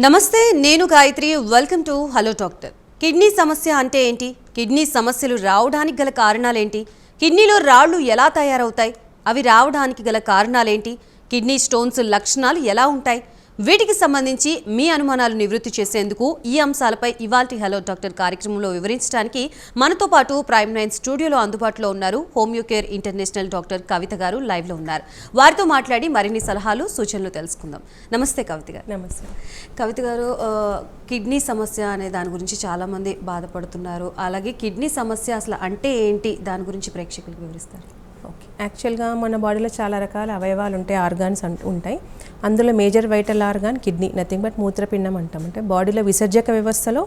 నమస్తే, నేను Gayatri. Welcome to hello doctor. Kidney సమస్య అంటే ఏంటి? కిడ్నీ సమస్యలు రావడానికి గల కారణాలేంటి? కిడ్నీలో రాళ్లు ఎలా తయారవుతాయి? అవి రావడానికి గల కారణాలేంటి? కిడ్నీ స్టోన్స్ లక్షణాలు ఎలా ఉంటాయి? వీటికి సంబంధించి మీ అనుమానాలు నివృత్తి చేసేందుకు ఈ అంశాలపై ఇవాల్టి హలో డాక్టర్ కార్యక్రమంలో వివరించడానికి మనతో పాటు ప్రైమ్ 9 స్టూడియోలో అందుబాటులో ఉన్నారు homeo care international doctor Kavitha గారు లైవ్లో ఉన్నారు. వారితో మాట్లాడి మరిన్ని సలహాలు సూచనలు తెలుసుకుందాం. నమస్తే కవిత గారు. నమస్తే కవిత గారు, కిడ్నీ సమస్య అనే దాని గురించి చాలామంది బాధపడుతున్నారు. అలాగే కిడ్నీ సమస్య అసలు అంటే ఏంటి, దాని గురించి ప్రేక్షకులకు వివరిస్తారు. ఓకే, యాక్చువల్గా మన బాడీలో చాలా రకాల అవయవాలు ఉంటాయి, ఆర్గాన్స్ ఉంటాయి. అందులో major vital organ kidney, nothing but మూత్రపిండం అంటాం. అంటే బాడీలో విసర్జక వ్యవస్థలో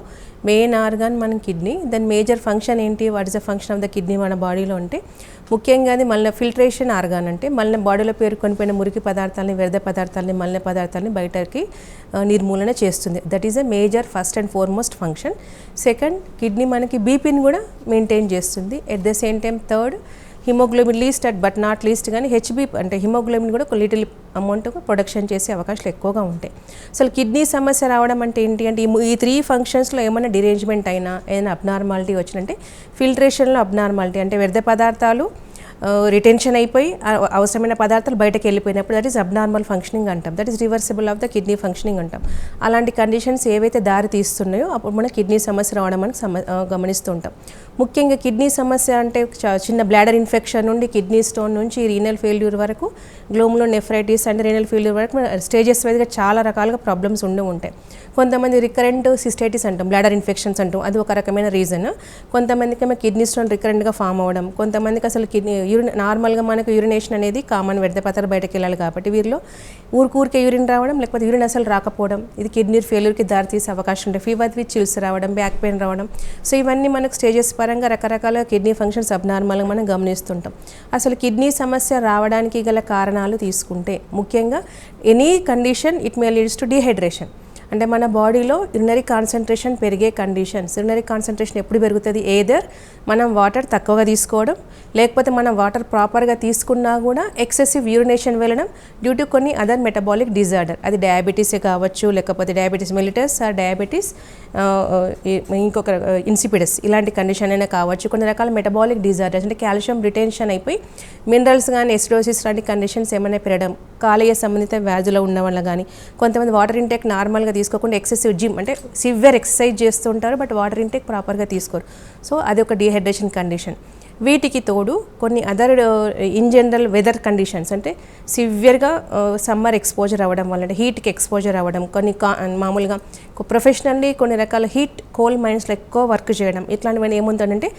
మెయిన్ ఆర్గాన్ మన కిడ్నీ. దాని మేజర్ ఫంక్షన్ ఏంటి, what is the function of the kidney మన బాడీలో అంటే ముఖ్యంగా అది మళ్ళీ ఫిల్ట్రేషన్ ఆర్గాన్. అంటే మళ్ళీ బాడీలో పేరుకొనిపోయిన మురికి పదార్థాలని, వ్యర్థ పదార్థాలని, మలిన పదార్థాలని బయటకి నిర్మూలన చేస్తుంది. That is a major first and foremost function. Second, kidney మనకి బీపీని కూడా మెయింటైన్ చేస్తుంది. At the same time third, haemoglobin least but not least కానీ హెచ్బీ అంటే హిమోగ్లోబిన్ కూడా ఒక లిటిల్ అమౌంట్ ప్రొడక్షన్ చేసే అవకాశాలు ఎక్కువగా ఉంటాయి. అసలు కిడ్నీ సమస్య రావడం అంటే ఏంటి అంటే ఈ 3 ఫంక్షన్స్లో ఏమైనా డిరేంజ్మెంట్ అయినా, ఏదైనా అబ్నార్మాలిటీ వచ్చినంటే ఫిల్ట్రేషన్లో అబ్నార్మాలిటీ అంటే వ్యర్థ పదార్థాలు రిటెన్షన్ అయిపోయి అవసరమైన పదార్థాలు బయటకు వెళ్ళిపోయినప్పుడు దట్ ఈస్ అబ్నార్మల్ ఫంక్షనింగ్ అంటాం. That is reversible of the kidney functioning అంటాం. అలాంటి కండిషన్స్ ఏవైతే దారి తీస్తున్నాయో అప్పుడు మన కిడ్నీ సమస్య రావడం మనకు గమనిస్తూ ఉంటాం. ముఖ్యంగా కిడ్నీ సమస్య అంటే చిన్న బ్లాడర్ ఇన్ఫెక్షన్ నుండి కిడ్నీ స్టోన్ నుంచి రీనల్ ఫెయిల్యూర్ వరకు, గ్లోములో నెఫ్రైటిస్ అండ్ రీనల్ ఫెయిల్యూర్ వరకు స్టేజెస్ వైజ్గా చాలా రకాలుగా ప్రాబ్లమ్స్ ఉంటాయి. కొంతమంది రికరెంట్ సిస్టైటిస్ అంటాం, బ్లాడర్ ఇన్ఫెక్షన్స్ అంటాం, అది ఒక రకమైన రీజన్. కొంతమందికి ఏమో కిడ్నీ స్టోన్ రికరెంట్గా ఫామ్ అవ్వడం, కొంతమందికి అసలు కిడ్నీ నార్మల్గా మనకు యూరినేషన్ అనేది కామన్, వ్యర్థ పదార్థాలు బయటకు వెళ్ళాలి కాబట్టి వీరిలో ఊరికే యూరిన్ రావడం, లేకపోతే యూరిన్ అసలు రాకపోవడం, ఇది కిడ్నీ ఫెయిల్యూర్కి దారితీసే అవకాశం ఉంటాయి. ఫీవర్ విత్ చిల్స్ రావడం, బ్యాక్ పెయిన్ రావడం. సో ఇవన్నీ మనకు స్టేజెస్ పరంగా రకరకాల కిడ్నీ ఫంక్షన్స్ అబ్నార్మల్గా మనం గమనిస్తుంటాం. అసలు కిడ్నీ సమస్య రావడానికి గల కారణాలు తీసుకుంటే ముఖ్యంగా any condition it may leads to dehydration. అంటే మన బాడీలో యూరినరీ కాన్సన్ట్రేషన్ పెరిగే కండిషన్స్. యూరినరీ కాన్సన్ట్రేషన్ ఎప్పుడు పెరుగుతుంది? ఏదర్ మనం వాటర్ తక్కువగా తీసుకోవడం, లేకపోతే మనం వాటర్ ప్రాపర్గా తీసుకున్నా కూడా ఎక్సెసివ్ యూరినేషన్ వెళ్ళడం డ్యూ టు కొన్ని అదర్ మెటబాలిక్ డిజార్డర్. అది డయాబెటీసే కావచ్చు, లేకపోతే డయాబెటీస్ మెలిటస్ ఆర్ డయాబెటీస్ ఇంకొక ఇన్సిపిడస్, ఇలాంటి కండిషన్ అయినా కావచ్చు. కొన్ని రకాల మెటబాలిక్ డిజార్డర్స్ అంటే కాల్షియం రిటెన్షన్ అయిపోయి మినరల్స్ కానీ ఎసిడోసిస్ లాంటి కండిషన్స్ ఏమైనా పెరగడం, కాలేయ సంబంధిత వ్యాధులు ఉన్న వల్ల కానీ, కొంతమంది వాటర్ ఇంటేక్ నార్మల్గా తీసుకోకుండా ఎక్సెసివ్ జిమ్ అంటే సివియర్ ఎక్సర్సైజ్ చేస్తుంటారు బట్ వాటర్ ఇంటేక్ ప్రాపర్గా తీసుకోరు. సో అది ఒక డీహైడ్రేషన్ కండిషన్. వీటికి తోడు కొన్ని other in general weather conditions అంటే సివియర్గా సమ్మర్ ఎక్స్పోజర్ అవ్వడం వల్ల, అంటే హీట్కి ఎక్స్పోజర్ అవ్వడం, కొన్ని మామూలుగా ప్రొఫెషనల్లీ కొన్ని రకాల హీట్ కోల్ మైన్స్లో ఎక్కువ వర్క్ చేయడం, ఇట్లాంటివన్నీ ఏముందంటే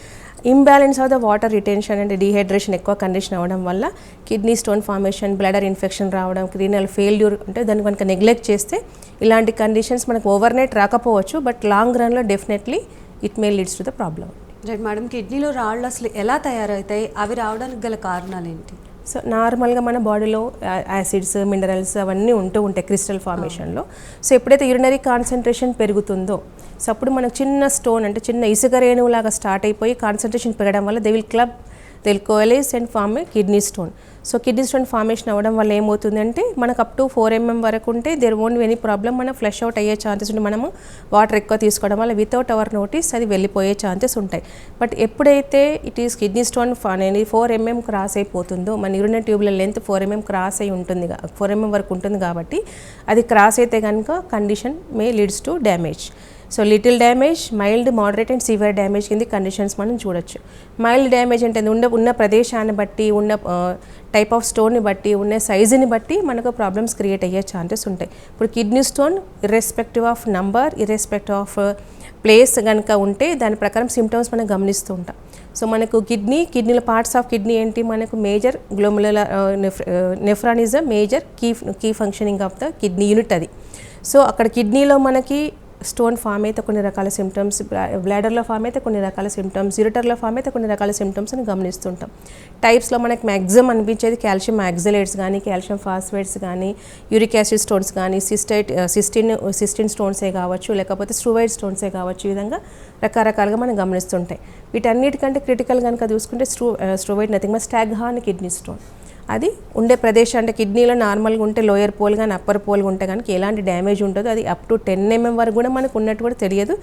imbalance of the water retention అంటే డీహైడ్రేషన్ ఎక్కువ కండిషన్ అవ్వడం వల్ల kidney stone formation, bladder infection రావడం, రీనల్ ఫెయిల్యూర్ అంటే దాన్ని కనుక నెగ్లెక్ట్ చేస్తే ఇలాంటి కండిషన్స్ మనకు ఓవర్ నైట్ రాకపోవచ్చు బట్ లాంగ్ రన్లో definitely it may leads to the problem. Right madam, కిడ్నీలో రాళ్ళు అసలు ఎలా తయారవుతాయి? అవి రావడానికి గల కారణాలు ఏంటి? సో నార్మల్గా మన బాడీలో యాసిడ్స్, మినరల్స్ అవన్నీ ఉంటాయి క్రిస్టల్ ఫార్మేషన్లో. సో ఎప్పుడైతే యూరినరీ కాన్సన్ట్రేషన్ పెరుగుతుందో సో అప్పుడు మనకు చిన్న స్టోన్ అంటే చిన్న ఇసుక రేణువులాగా స్టార్ట్ అయిపోయి కాన్సన్ట్రేషన్ పెరగడం వల్ల they will coalesce and form a kidney stone. So kidney stone formation అవ్వడం వల్ల ఏమవుతుందంటే మనకు అప్ టు 4 mm వరకు ఉంటే దేర్ వోంట్ ఎనీ ప్రాబ్లమ్, మనం ఫ్లష్ అవుట్ అయ్యే ఛాన్సెస్ ఉంటాయి. మనము వాటర్ ఎక్కువ తీసుకోవడం వల్ల వితౌట్ అవర్ నోటీస్ అది వెళ్ళిపోయే ఛాన్సెస్ ఉంటాయి. బట్ ఎప్పుడైతే ఇట్ ఈస్ కిడ్నీ స్టోన్ అనేది 4 mm క్రాస్ అయిపోతుందో, మన యూరినరీ ట్యూబ్ల లెంత్ 4 mm క్రాస్ అయి ఉంటుంది, 4 mm వరకు ఉంటుంది కాబట్టి అది క్రాస్ అయితే కనుక condition May leads to damage. So little damage, mild, moderate and severe damage కింద కండిషన్స్ మనం చూడొచ్చు. మైల్డ్ డ్యామేజ్ అంటే ఉన్న ప్రదేశాన్ని బట్టి, ఉన్న టైప్ ఆఫ్ స్టోన్ని బట్టి, ఉన్న సైజుని బట్టి మనకు ప్రాబ్లమ్స్ క్రియేట్ అయ్యే ఛాన్సెస్ ఉంటాయి. ఇప్పుడు kidney stone irrespective of number, irrespective of place కనుక ఉంటే దాని ప్రకారం సిమ్టమ్స్ మనం గమనిస్తూ ఉంటాం. సో మనకు కిడ్నీల పార్ట్స్ ఆఫ్ కిడ్నీ ఏంటి, మనకు major glomerular nephron is the major key functioning of the kidney unit అది. సో అక్కడ కిడ్నీలో మనకి స్టోన్ ఫామ్ అయితే కొన్ని రకాల సిమ్టమ్స్, బ్లాడర్లో ఫామ్ అయితే కొన్ని రకాల సిమ్టమ్స్, యూరిటర్లో ఫామ్ అయితే కొన్ని రకాల సిమ్టమ్స్ అని గమనిస్తుంటాం. టైప్స్లో మనకు మ్యాక్సిమం అనిపించేది కాల్షియం మ్యాక్సిలేట్స్ కానీ, కాల్షియం ఫాస్ఫేట్స్ కానీ, యూరిక్ యాసిడ్ స్టోన్స్ కానీ, సిస్టిన్ స్టోన్సే కావచ్చు, లేకపోతే స్ట్రూవైడ్ స్టోన్సే కావచ్చు. ఈ విధంగా రకరకాలుగా మనం గమనిస్తుంటాయి. వీటన్నిటికంటే క్రిటికల్ కనుక చూసుకుంటే స్ట్రూవైడ్ నథింగ్ బట్ స్టాగ్హార్న్ కిడ్నీ స్టోన్. అది ఉండే ప్రదేశం అంటే కిడ్నీలో నార్మల్గా ఉంటే లోయర్ పోల్ కానీ అప్పర్ పోల్ ఉంటే కనుక ఎలాంటి డ్యామేజ్ ఉంటుందో అది అప్ టు 10 mm వరకు కూడా మనకు ఉన్నట్టు కూడా తెలియదు.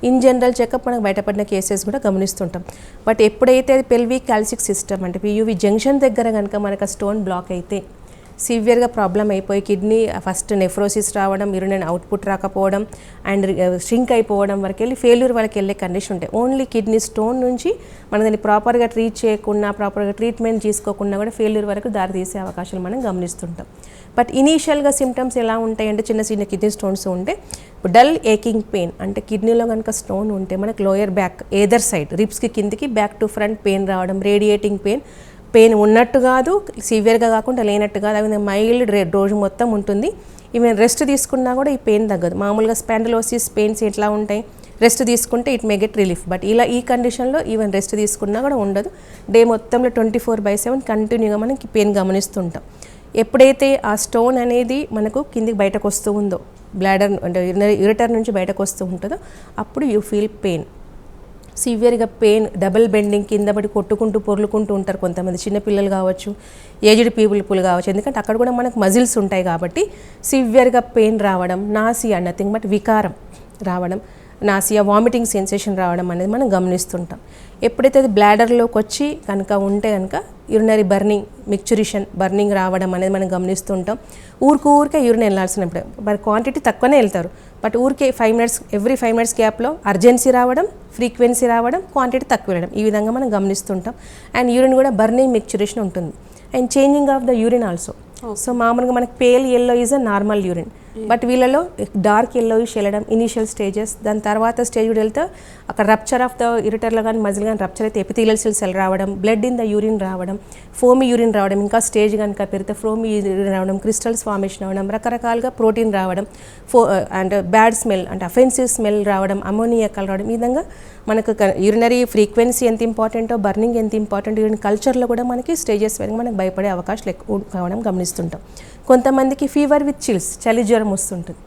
ఇన్ జనరల్ చెకప్ మనకు బయటపడిన కేసెస్ కూడా గమనిస్తుంటాం. బట్ ఎప్పుడైతే అది పెల్విక్ కాల్సిక్ సిస్టమ్ అంటే పియువి జంక్షన్ దగ్గర కనుక మనకు స్టోన్ బ్లాక్ అయితే సివియర్గా ప్రాబ్లం అయిపోయి కిడ్నీ ఫస్ట్ నెఫ్రోసిస్ రావడం, యూరిన్ అవుట్పుట్ రాకపోవడం అండ్ ష్రింక్ అయిపోవడం వరకు వెళ్ళి ఫెయిల్యూర్ వాళ్ళకి వెళ్ళే కండిషన్ ఉంటాయి. ఓన్లీ కిడ్నీ స్టోన్ నుంచి మనం దాన్ని ప్రాపర్గా ట్రీట్ చేయకుండా ప్రాపర్గా ట్రీట్మెంట్ తీసుకోకుండా కూడా ఫెయిల్యూర్ వరకు దారి తీసే అవకాశాలు మనం గమనిస్తుంటాం. బట్ ఇనీషియల్గా సిమ్టమ్స్ ఎలా ఉంటాయంటే చిన్న చిన్న కిడ్నీ స్టోన్స్ ఉంటే డల్ ఏకింగ్ పెయిన్ అంటే కిడ్నీలో కనుక స్టోన్ ఉంటే మనకు లోయర్ బ్యాక్ ఏదర్ సైడ్ రిబ్స్కి కిందికి బ్యాక్ టు ఫ్రంట్ పెయిన్ రావడం, రేడియేటింగ్ పెయిన్ ఉన్నట్టు కాదు, సివియర్గా కాకుండా లేనట్టు కాదు, అవి మైల్డ్ రోజు మొత్తం ఉంటుంది. ఈవెన్ రెస్ట్ తీసుకున్నా కూడా ఈ పెయిన్ తగ్గదు. మామూలుగా స్పాండిలోసిస్ పెయిన్స్ ఎట్లా ఉంటాయి, రెస్ట్ తీసుకుంటే it may get relief. But ఇలా ఈ కండిషన్లో ఈవెన్ రెస్ట్ తీసుకున్నా కూడా ఉండదు. డే మొత్తంలో 24/7 కంటిన్యూగా మనకి పెయిన్ గమనిస్తుంటాం. ఎప్పుడైతే ఆ స్టోన్ అనేది మనకు కిందికి బయటకు వస్తూ ఉందో, బ్లాడర్ అంటే యూరిటర్ నుంచి బయటకు వస్తూ ఉంటుందో అప్పుడు యూ ఫీల్ పెయిన్, సివియర్గా పెయిన్, డబుల్ బెండింగ్, కింద పడి కొట్టుకుంటూ పొర్లుకుంటూ ఉంటారు కొంతమంది, చిన్నపిల్లలు కావచ్చు, ఏజ్డ్ పీపుల్ కావచ్చు. ఎందుకంటే అక్కడ కూడా మనకు మజిల్స్ ఉంటాయి కాబట్టి సివియర్గా పెయిన్ రావడం, నాసియా నథింగ్ బట్ వికారం రావడం, నాసియా వామిటింగ్ సెన్సేషన్ రావడం అనేది మనం గమనిస్తుంటాం. ఎప్పుడైతే అది బ్లాడర్లోకి వచ్చి కనుక ఉంటే కనుక యూరినరీ బర్నింగ్ రావడం అనేది మనం గమనిస్తుంటాం. ఊరికే యూరిన్ వెళ్ళాల్సినప్పుడు మరి క్వాంటిటీ తక్కువనే వెళ్తారు, బట్ ఊరికే 5 minutes ఎవ్రీ 5 minutes గ్యాప్లో అర్జెన్సీ రావడం, ఫ్రీక్వెన్సీ రావడం, క్వాంటిటీ తక్కువ వెళ్ళడం, ఈ విధంగా మనం గమనిస్తుంటాం. అండ్ యూరిన్ కూడా బర్నింగ్ మిక్చరేషన్ ఉంటుంది. And changing of the urine also. So మామూలుగా మనకి pale yellow is a normal urine, but వీళ్ళలో డార్క్ ఎల్లోయిష్ వెళ్ళడం ఇనీషియల్ స్టేజెస్. దాని తర్వాత స్టేజ్ కూడా వెళ్తే అక్కడ రప్చర్ ఆఫ్ ద యూరిటర్లో కానీ మజిల్ కానీ రప్చర్ అయితే ఎపిథీలియల్ సెల్ రావడం, బ్లడ్ ఇన్ ద యూరిన్ రావడం, ఫోమీ యూరిన్ రావడం, ఇంకా స్టేజ్ కనుక పెరిగితే ఫోమీ యూరిన్ రావడం, క్రిస్టల్స్ ఫార్మేషన్ అవ్వడం, రకరకాలుగా ప్రోటీన్ రావడం, అండ్ బ్యాడ్ స్మెల్ అంటే అఫెన్సివ్ స్మెల్ రావడం, అమోనియాకల్ రావడం. ఈ విధంగా మనకు యూరినరీ ఫ్రీక్వెన్సీ ఎంత ఇంపార్టెంటో, బర్నింగ్ ఎంత ఇంపార్టెంట్, యూరిన్ కల్చర్లో కూడా మనకి స్టేజెస్ వరకు మనకు భయపడే అవకాశాలు ఎక్కువ కావడం గమనిస్తుంటాం. కొంతమందికి ఫీవర్ విత్ చిల్స్, చలి జ్వరం వస్తుంటుంది.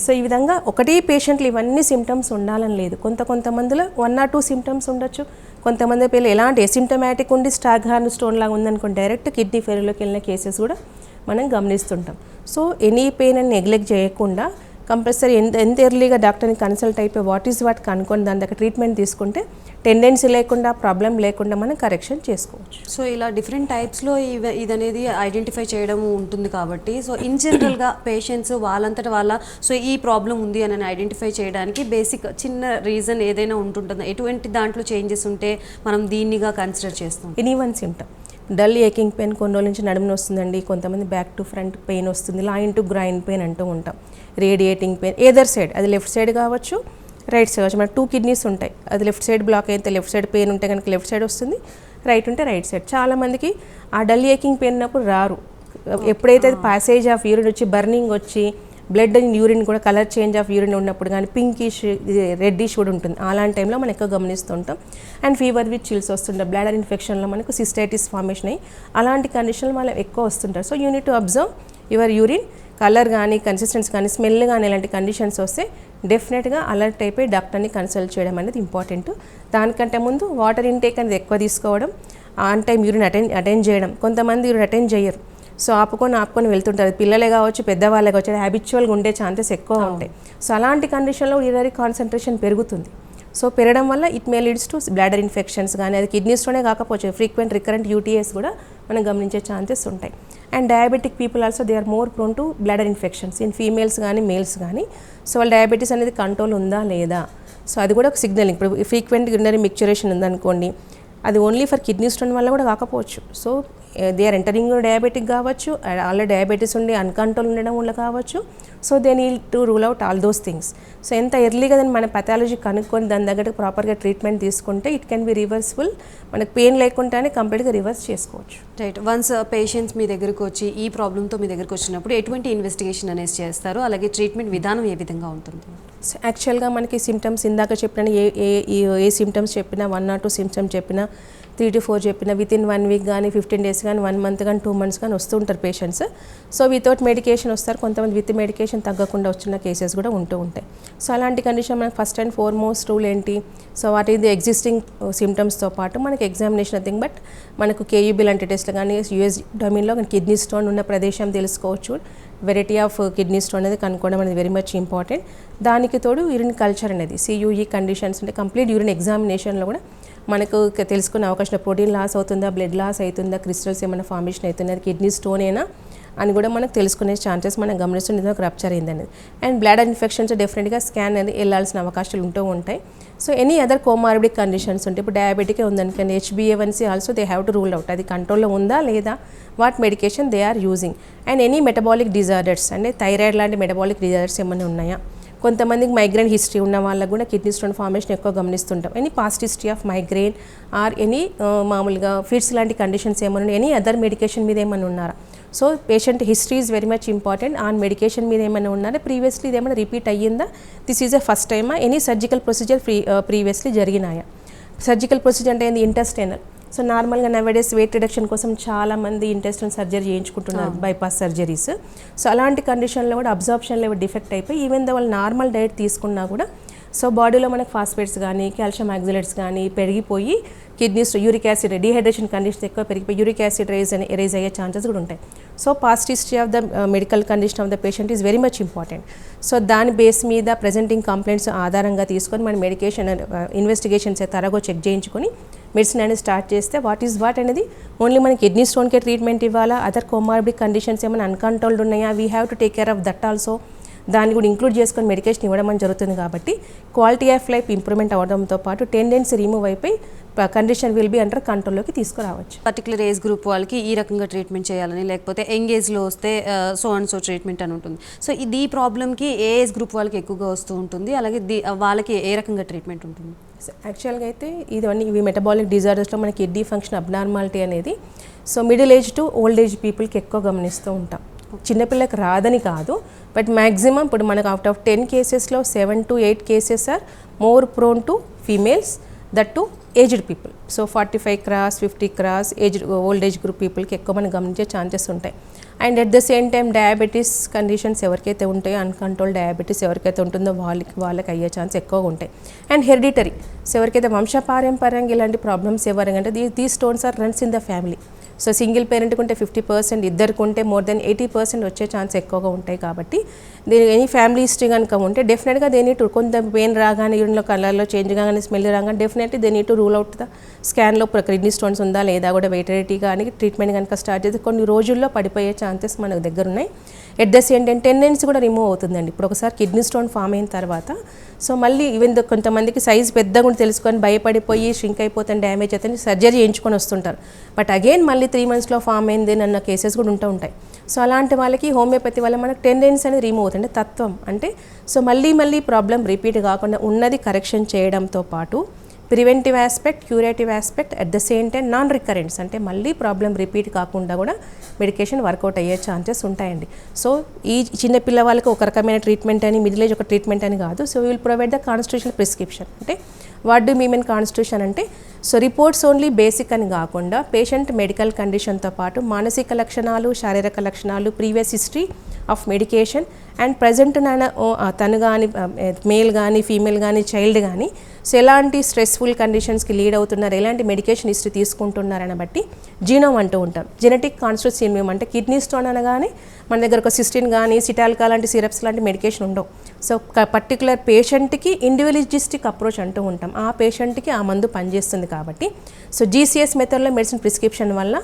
సో ఈ విధంగా ఒకటి పేషెంట్లు ఇవన్నీ సిమ్టమ్స్ ఉండాలని లేదు. కొంతమందిలో 1 or 2 సిమ్టమ్స్ ఉండొచ్చు. కొంతమంది పిల్లలు ఎలాంటి ఎసిమ్టమాటిక్ ఉండి స్టాగ్హార్న్ స్టోన్ లాగా ఉందనుకోండి డైరెక్ట్ కిడ్నీ ఫెయిల్యూర్లోకి వెళ్ళిన కేసెస్ కూడా మనం గమనిస్తుంటాం. సో ఎనీ పెయిన్ అని నెగ్లెక్ట్ చేయకుండా కంపల్సరీ ఎంత ఎర్లీగా డాక్టర్ని కన్సల్ట్ అయిపోయి వాట్ కనుక్కొని దాని దగ్గర ట్రీట్మెంట్ తీసుకుంటే టెండెన్సీ లేకుండా, ప్రాబ్లం లేకుండా మనం కరెక్షన్ చేసుకోవచ్చు. సో ఇలా డిఫరెంట్ టైప్స్లో ఇదనేది ఐడెంటిఫై చేయడం ఉంటుంది కాబట్టి సో ఇన్ జనరల్గా పేషెంట్స్ వాళ్ళంతటా వాళ్ళ సో ఈ ప్రాబ్లం ఉంది అని ఐడెంటిఫై చేయడానికి బేసిక్ చిన్న రీజన్ ఏదైనా ఉంటుంటుందా? ఎటువంటి దాంట్లో చేంజెస్ ఉంటే మనం దీన్నిగా కన్సిడర్ చేస్తాం? Any one symptom, dull aching pain కొన్ని రోజుల నుంచి నడుమున వస్తుందండి, కొంతమంది బ్యాక్ టు ఫ్రంట్ పెయిన్ వస్తుంది, లైన్ టు గ్రైండ్ పెయిన్ అంటూ ఉంటాం, రేడియేటింగ్ పెయిన్ ఏదర్ సైడ్, అది లెఫ్ట్ సైడ్ కావచ్చు, రైట్ సైడ్ కావచ్చు. మన 2 kidneys ఉంటాయి, అది లెఫ్ట్ సైడ్ బ్లాక్ అయితే లెఫ్ట్ సైడ్ పెయిన్ ఉంటే కనుక లెఫ్ట్ సైడ్ వస్తుంది, రైట్ ఉంటే రైట్ సైడ్. చాలామందికి ఆ డల్ ఏకింగ్ పెయిన్ ఉన్నప్పుడు రారు. ఎప్పుడైతే అది ప్యాసేజ్ ఆఫ్ యూరిన్ వచ్చి బర్నింగ్ వచ్చి బ్లడ్ అండ్ యూరిన్ కూడా కలర్ చేంజ్ ఆఫ్ యూరిన్ ఉన్నప్పుడు కానీ పింకిష్ రెడ్డిష్ కూడా ఉంటుంది, అలాంటి టైంలో మనం ఎక్కువ గమనిస్తుంటాం. అండ్ ఫీవర్ విత్ చిల్స్ వస్తుంటాయి, బ్లాడర్ ఇన్ఫెక్షన్లో మనకు సిస్టైటిస్ ఫార్మేషన్ అయ్యి అలాంటి కండిషన్లు మనం ఎక్కువ వస్తుంటారు. So you need to observe your urine colour కానీ, కన్సిస్టెన్సీ కానీ, స్మెల్ కానీ ఇలాంటి కండిషన్స్ వస్తే డెఫినెట్గా అలర్ట్ అయిపోయి డాక్టర్ని కన్సల్ట్ చేయడం అనేది ఇంపార్టెంట్. దానికంటే ముందు వాటర్ ఇంటేక్ అనేది ఎక్కువ తీసుకోవడం, ఆన్ టైం యూరిన్ అటెండ్ చేయడం. కొంతమంది యూరిన్ అటెండ్ చేయరు, సో ఆపుకొని వెళ్తుంటారు, పిల్లలే కావచ్చు పెద్దవాళ్ళే కావచ్చు, హ్యాబిచువల్గా ఉండే ఛాన్సెస్ ఎక్కువ ఉంటాయి. సో అలాంటి కండిషన్లో యూరినరీ కాన్సన్ట్రేషన్ పెరుగుతుంది. సో పెరగడం వల్ల it may leads to bladder infections కానీ, అది కిడ్నీస్లోనే కాకపోవచ్చు ఫ్రీక్వెంట్ రికరెంట్ యూటీఎస్ కూడా మనం గమనించే ఛాన్సెస్ ఉంటాయి. And diabetic people also they are more prone to bladder infections in females కానీ మేల్స్ కానీ. సో వాళ్ళ డయాబెటీస్ అనేది కంట్రోల్ ఉందా లేదా, సో అది కూడా ఒక సిగ్నల్. ఇప్పుడు ఫ్రీక్వెంట్ యూరినరీ మిక్చరేషన్ ఉందనుకోండి, అది ఓన్లీ ఫర్ కిడ్నీ స్టోన్ వల్ల కూడా కాకపోవచ్చు. So they are entering diabetic కావచ్చు, ఆల్రెడీ డయాబెటీస్ ఉండి అన్కంట్రోల్ ఉండడం వల్ల కావచ్చు. So they need to rule out all those things. So ఎంత ఎర్లీగా దాన్ని మన పెథాలజీ కనుక్కొని దాని దగ్గర ప్రాపర్గా ట్రీట్మెంట్ తీసుకుంటే ఇట్ కెన్ బి రివర్సిబుల్. మనకు పెయిన్ లేకుండానే కంప్లీట్గా రివర్స్ చేసుకోవచ్చు. రైట్. వన్స్ పేషెంట్స్ మీ దగ్గరకు వచ్చి ఈ ప్రాబ్లంతో మీ దగ్గరకు వచ్చినప్పుడు ఎటువంటి ఇన్వెస్టిగేషన్ అనేది చేస్తారు, అలాగే ట్రీట్మెంట్ విధానం ఏ విధంగా ఉంటుంది? యాక్చువల్గా మనకి సిమ్టమ్స్ ఇందాక చెప్పిన ఏ సిమ్టమ్స్ చెప్పినా 1 or 2 సిమ్టమ్స్ చెప్పినా 3 to 4 చెప్పినా వితిన్ 1 week కానీ 15 days కానీ 1 month కానీ 2 months కానీ వస్తూ ఉంటారు పేషెంట్స్. సో వితౌట్ మెడికేషన్ వస్తారు, కొంతమంది విత్ మెడికేషన్ తగ్గకుండా వచ్చిన కేసెస్ కూడా ఉంటూ ఉంటాయి. సో అలాంటి కండిషన్ మనకి ఫస్ట్ అండ్ ఫార్మోస్ట్ రూల్ ఏంటి, so what is the existing సిమ్టమ్స్తో పాటు మనకి ఎగ్జామినేషన్ నథింగ్ బట్ మనకు కేయూబీ లాంటి టెస్ట్లు కానీ యూఎస్ డొమైన్లో కిడ్నీ స్టోన్ ఉన్న ప్రదేశం తెలుసుకోవచ్చు, వెరైటీ ఆఫ్ కిడ్నీ స్టోన్ అనేది కనుక్కోవడం అనేది వెరీ మచ్ ఇంపార్టెంట్. దానికి తోడు యూరిన్ కల్చర్ అనేది సియూఈ కండిషన్స్ అంటే కంప్లీట్ యూరిన్ ఎగ్జామినేషన్లో కూడా మనకు తెలుసుకునే అవకాశం, ప్రోటీన్ లాస్ అవుతుందా, బ్లడ్ లాస్ అవుతుందా, క్రిస్టల్స్ ఏమైనా ఫార్మేషన్ అవుతుందా, అది కిడ్నీ స్టోన్ అయినా అని కూడా మనకు తెలుసుకునే ఛాన్సెస్ మనం గమనిస్తుండే ఒక రప్చర్ అయిందనేది. అండ్ బ్లాడర్ ఇన్ఫెక్షన్స్ డెఫినెట్గా స్కాన్ అనేది వెళ్ళాల్సిన అవకాశాలు ఉంటూ ఉంటాయి. So any other comorbidic conditions ఉంటాయి, ఇప్పుడు డయాబెటిక్ ఉందనుకోండి, HbA1c also they have to rule out, అది కంట్రోల్లో ఉందా లేదా, what medication they are using. And any metabolic disorders అంటే థైరాయిడ్ లాంటి మెటబాలిక్ డిజార్డర్స్ ఏమైనా ఉన్నాయా, కొంతమందికి మైగ్రేన్ హిస్టరీ ఉన్న వాళ్ళకు కూడా కిడ్నీ స్టోన్ ఫార్మేషన్ ఎక్కువ గమనిస్తుంటాం. Any past history of migraine or any మామూలుగా ఫిట్స్ లాంటి కండిషన్స్ ఏమైనా, ఎనీ అదర్ మెడికేషన్ మీద ఏమైనా ఉన్నారా. So patient history is very much important. On medication మీద ఏమైనా ఉన్నారా, ప్రీవియస్లీ ఇది ఏమైనా రిపీట్ అయ్యిందా, దిస్ ఈజ్ ఎ ఫస్ట్ టైమా, ఎనీ సర్జికల్ ప్రొసీజర్ ప్రీవియస్లీ జరిగినాయా. సర్జికల్ ప్రొసీజర్ అంటే ఏంది, ఇంటెస్టైనల్. సో నార్మల్గా నవేడేస్ వెయిట్ రిడక్షన్ కోసం చాలామంది ఇంటెస్టైనల్ సర్జరీ చేయించుకుంటున్నారు, బైపాస్ సర్జరీస్. సో అలాంటి కండిషన్లో కూడా అబ్జార్ప్షన్ లెవెల్ డిఫెక్ట్ అయిపోయి ఈవెన్ దో వాళ్ళు నార్మల్ డైట్ తీసుకున్నా కూడా సో బాడీలో మనకు ఫాస్ఫేట్స్ కానీ కాల్షియం ఆక్సిలేట్స్ కానీ పెరిగిపోయి kidneys uric acid dehydration condition ఎక్కువ పెరిగిపోయి యూరిక్ యాసిడ్ ఎరేజ్ అయ్యే ఛాన్సెస్ కూడా ఉంటాయి. So past history of the medical condition of the patient is very much important. So దాని బేస్ మీద ప్రెజెంటింగ్ కంప్లైంట్స్ ఆధారంగా తీసుకొని మన మెడికేషన్ ఇన్వెస్టిగేషన్స్ తరగో చెక్ చేయించుకొని మెడిసిన్ అనేది స్టార్ట్ చేస్తే వాట్ ఈజ్ వాట్ అనేది ఓన్లీ మన కిడ్నీ స్టోన్కే ట్రీట్మెంట్ ఇవ్వాలా, అదర్ కోమార్బిడిక్ కండిషన్స్ ఏమైనా అన్కంట్రోల్డ్ ఉన్నాయా, we have to take care of that also, దాన్ని కూడా ఇంక్లూడ్ చేసుకొని మెడికేషన్ ఇవ్వడం అని జరుగుతుంది. కాబట్టి క్వాలిటీ ఆఫ్ లైఫ్ ఇంప్రూవ్మెంట్ అవ్వడంతో పాటు టెండెన్సీ రిమూవ్ అయిపోయి కండిషన్ విల్ బి అండర్ కంట్రోల్లోకి తీసుకురావచ్చు. పర్టికులర్ ఏజ్ గ్రూప్ వాళ్ళకి ఈ రకంగా ట్రీట్మెంట్ చేయాలని, లేకపోతే యంగ్ ఏజ్లో వస్తే సో అండ్ సో ట్రీట్మెంట్ అని ఉంటుంది. సో ఈ ప్రాబ్లమ్కి ఏ ఏజ్ గ్రూప్ వాళ్ళకి ఎక్కువగా వస్తూ ఉంటుంది, అలాగే వాళ్ళకి ఏ రకంగా ట్రీట్మెంట్ ఉంటుంది? యాక్చువల్గా అయితే ఇవి మెటబాలిక్ డిజార్డర్స్లో మన కిడ్నీ ఫంక్షన్ అబ్నార్మాలిటీ అనేది so middle age to old age పీపుల్కి ఎక్కువ గమనిస్తూ ఉంటాం. చిన్నపిల్లకి రాదని కాదు, బట్ మ్యాక్సిమం ఇప్పుడు మనకు అవుట్ ఆఫ్ 10 కేసెస్లో 7 to 8 cases are more prone to females, that to aged people. So 45 cross 50 cross old age group పీపుల్కి ఎక్కువ మనం గమనించే ఛాన్సెస్ ఉంటాయి. And at the same time diabetes conditions ఎవరికైతే ఉంటాయో, అన్కంట్రోల్ డయాబెటీస్ ఎవరికైతే ఉంటుందో వాళ్ళకి అయ్యే ఛాన్స్ ఎక్కువగా ఉంటాయి. అండ్ హెరిడిటరీ, సో ఎవరికైతే వంశపారంపర్యంగా ఇలాంటి ప్రాబ్లమ్స్ ఎవరికంటే these stones are runs in the family. So single పేరెంట్కి ఉంటే 50%, ఇద్దరికి ఉంటే మోర్ దెన్ 80% వచ్చే ఛాన్స్ ఎక్కువగా ఉంటాయి. కాబట్టి ఎనీ ఫ్యామిలీ హిస్టరీ కనుక ఉంటే డెఫినెట్గా దే నీడ్ టు, కొంత పెయిన్ రాగానే యూరిన్లో కలర్లో చేంజ్ కాగానే స్మెల్ రాగానే definitely they need to rule out the స్కాన్లో కిడ్నీ స్టోన్స్ ఉందా లేదా కూడా వెయిటరిటీ కానీ ట్రీట్మెంట్ కనుక స్టార్ట్ చేస్తే కొన్ని రోజుల్లో పడిపోయే ఛాన్సెస్ మనకు దగ్గర ఉన్నాయి. At the same time tendency కూడా రిమూవ్ అవుతుందండి. ఇప్పుడు ఒకసారి కిడ్నీ స్టోన్ ఫామ్ అయిన తర్వాత సో మళ్ళీ ఈవెన్ కొంతమందికి సైజ్ పెద్దగా కూడా తెలుసుకొని భయపడిపోయి ష్రింక్ అయిపోతాను, డ్యామేజ్ అవుతాయి, సర్జరీ చేయించుకొని వస్తుంటారు. బట్ అగైన్ మళ్ళీ 3 monthsలో ఫామ్ అయింది అన్న కేసెస్ కూడా ఉంటాయి. సో అలాంటి వాళ్ళకి హోమియోపతి వల్ల మనకు టెండెన్సీ అనేది రిమూవ్ అవుతుంది. అంటే తత్వం అంటే సో మళ్ళీ ప్రాబ్లం రిపీట్ కాకుండా ఉన్నది కరెక్షన్ చేయడంతో పాటు preventive aspect, curative aspect, at the same time non recurrence అంటే మళ్ళీ ప్రాబ్లం రిపీట్ కాకుండా కూడా మెడికేషన్ వర్కౌట్ అయ్యే ఛాన్సెస్ ఉంటాయండి. సో ఈ చిన్న పిల్లవాళ్ళకి ఒక రకమైన ట్రీట్మెంట్ అని, మిడిల్ ఏజ్ ఒక ట్రీట్మెంట్ అని కాదు. So will provide the constitutional prescription. అంటే వాట్ డూ మీన్ కాన్స్టిట్యూషన్ అంటే సో రిపోర్ట్స్ ఓన్లీ బేసిక్ అని కాకుండా పేషెంట్ మెడికల్ కండిషన్తో పాటు మానసిక లక్షణాలు, శారీరక లక్షణాలు, previous history of medication and present తను కానీ మేల్ కానీ ఫీమేల్ కానీ చైల్డ్ కానీ సో ఎలాంటి స్ట్రెస్ఫుల్ కండిషన్స్కి లీడ్ అవుతున్నారు, ఎలాంటి మెడికేషన్ హిస్టరీ తీసుకుంటున్నారని బట్టి జీనోమ్ అంటూ ఉంటాం. జెనెటిక్ కాన్స్టిట్యూషన్ అంటే కిడ్నీ స్టోన్ అనగానే మన దగ్గర ఒక సిస్టిన్ కానీ సిటాల్కా లాంటి సిరప్స్ లాంటి మెడికేషన్ ఉండవు. సో పర్టికులర్ పేషెంట్కి ఇండివిజువలిస్టిక్ అప్రోచ్ అంటూ ఉంటాం. ఆ పేషెంట్కి ఆ మందు పనిచేస్తుంది కాబట్టి సో GCS మెథడ్లో మెడిసిన్ ప్రిస్క్రిప్షన్ వల్ల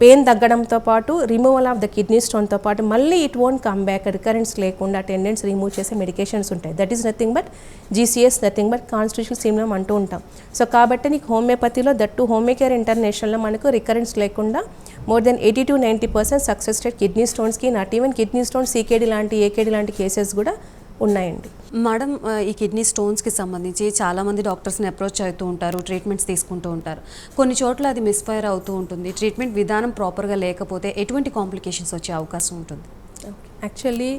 పెయిన్ తగ్గడంతో పాటు రిమూవల్ ఆఫ్ ద కిడ్నీ స్టోన్తో పాటు మళ్ళీ it won't come back, recurrence లేకుండా టెండెన్స్ రిమూవ్ చేసే మెడికేషన్స్ ఉంటాయి. That is nothing but GCS, nothing but constitutional symptom అంటూ ఉంటాం. సో కాబట్టి నీకు హోమియోపతిలో దట్టు హోమియోకేర్ ఇంటర్నేషనల్లో మనకు రికరెన్స్ లేకుండా more than 80 to 90% success rate kidney స్టోన్స్కి, not even kidney stones CKD లాంటి AKD లాంటి కేసెస్ కూడా ఉన్నాయండి. మేడం, ఈ కిడ్నీ స్టోన్స్కి సంబంధించి చాలామంది డాక్టర్స్ని అప్రోచ్ అవుతూ ఉంటారు, ట్రీట్మెంట్స్ తీసుకుంటూ ఉంటారు. కొన్ని చోట్ల అది మిస్ఫైర్ అవుతూ ఉంటుంది. ట్రీట్మెంట్ విధానం ప్రాపర్గా లేకపోతే ఎటువంటి కాంప్లికేషన్స్ వచ్చే అవకాశం ఉంటుంది? యాక్చువల్లీ